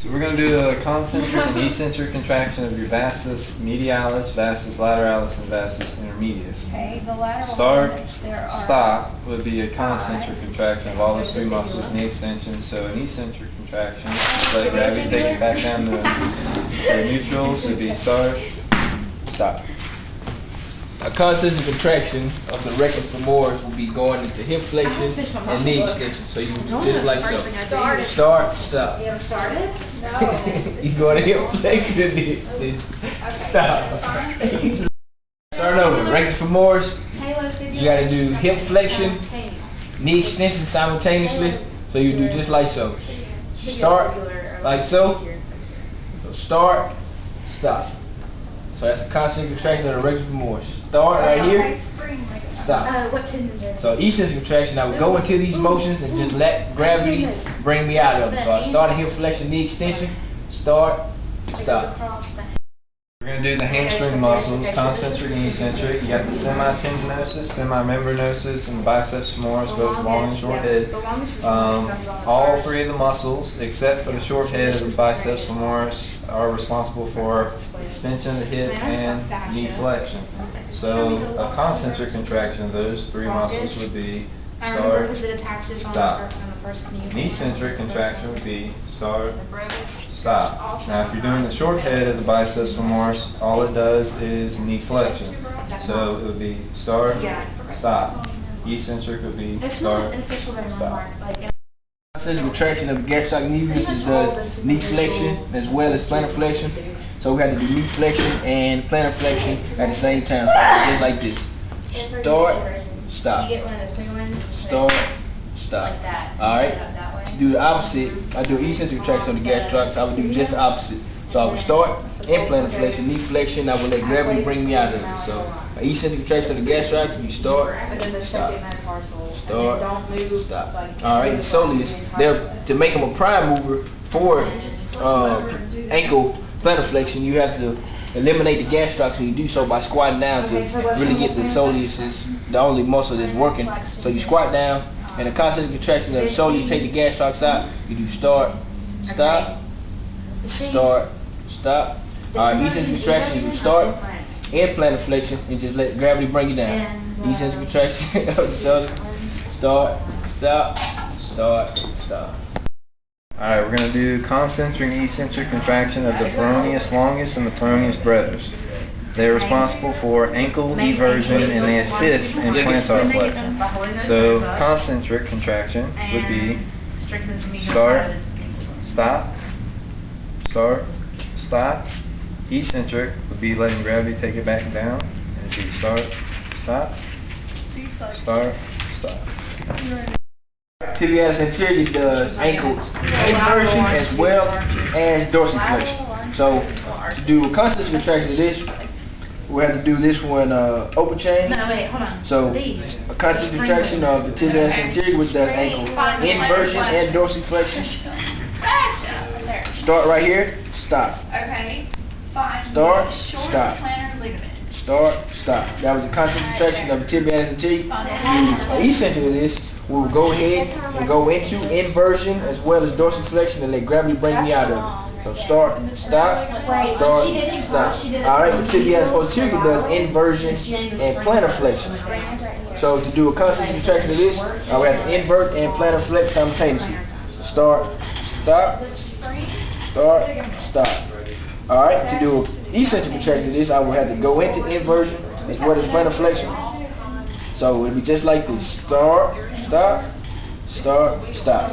So we're going to do a concentric and eccentric contraction of your vastus medialis, vastus lateralis, and vastus intermedius. Okay, the lateral Start, one, there are stop would be a concentric contraction of all those three muscles, knee extension. So an eccentric contraction, let gravity take it back down to neutral, so it'd be start, stop. A concentric contraction of the rectus femoris will be going into hip flexion and knee extension. So you do just like so. Start, stop. You haven't started? No. You go to hip flexion, then stop. Start over. Rectus femoris. You got to do hip flexion, knee extension simultaneously. So you do just like so. Start like so. So start, stop. So that's a concentric contraction of the rectus femoris. Start right here, stop. So eccentric contraction, I would go into these motions and just let gravity bring me out of them. So I start a hip flexion, knee extension, start, stop. We're going to do the hamstring muscles, concentric and eccentric. You got the semitendinosus, semimembranosus, and the biceps femoris, both long and short head. All three of the muscles, except for the short head of the biceps femoris, are responsible for extension of the hip and knee flexion. So a concentric contraction of those three muscles would be start, stop. An eccentric contraction would be start, stop. Now if you're doing the short head of the biceps femoris, all it does is knee flexion. So it would be start, stop. Eccentric would be start, stop. Concentric contraction of the gastrocnemius does knee flexion as well as plantar flexion. So we have to do knee flexion and plantar flexion at the same time. So just like this. Start, stop. Start, stop. Alright? To do the opposite, I do eccentric contraction on the gastroc, so I would do just the opposite. So I would start in plantar flexion, knee flexion, I would let gravity bring me out of it. So an eccentric contraction on the gastroc, you start, stop. Start, stop. Alright, the soleus, they're to make them a prime mover for ankle plantar flexion, you have to eliminate the gastrocs when you do so by squatting down to really get the soleus is the only muscle that's working. So you squat down, and the concentric contraction of the soleus take the gastrocs out. You do start, stop, start, stop. Alright, eccentric contraction, you do start and plantar flexion and just let gravity bring you down. Eccentric contraction of the soleus, start, stop, start, stop. Alright, we're going to do concentric and eccentric contraction of the peroneus longus and the peroneus brevis. They're responsible for ankle eversion and they assist in plantar flexion. So concentric contraction would be start, stop, start, stop. Eccentric would be letting gravity take it back down. And it'd be start, stop, start, stop. Tibialis anterior does ankle inversion as well as dorsiflexion. So to do a concentric contraction of this, we have to do this one open chain. No, wait, hold on. So a concentric contraction of the tibialis anterior, which does ankle inversion and dorsiflexion. Start right here, stop. Okay. Find Start, short stop. plantar ligament. Start, stop. That was a concentric contraction of the tibialis anterior. The eccentric of this, we will go ahead and go into inversion as well as dorsiflexion and let gravity bring me out of it. So start, stop, start, stop. Alright, the tibialis posterior does inversion and plantar flexion. So to do a concentric contraction of this, we have to invert and plantar flex simultaneously. Start, stop, start, stop. Alright, to do an eccentric contraction of this, I will have to go into inversion as well as plantar flexion. So it'll be just like this. Start, stop, start, stop.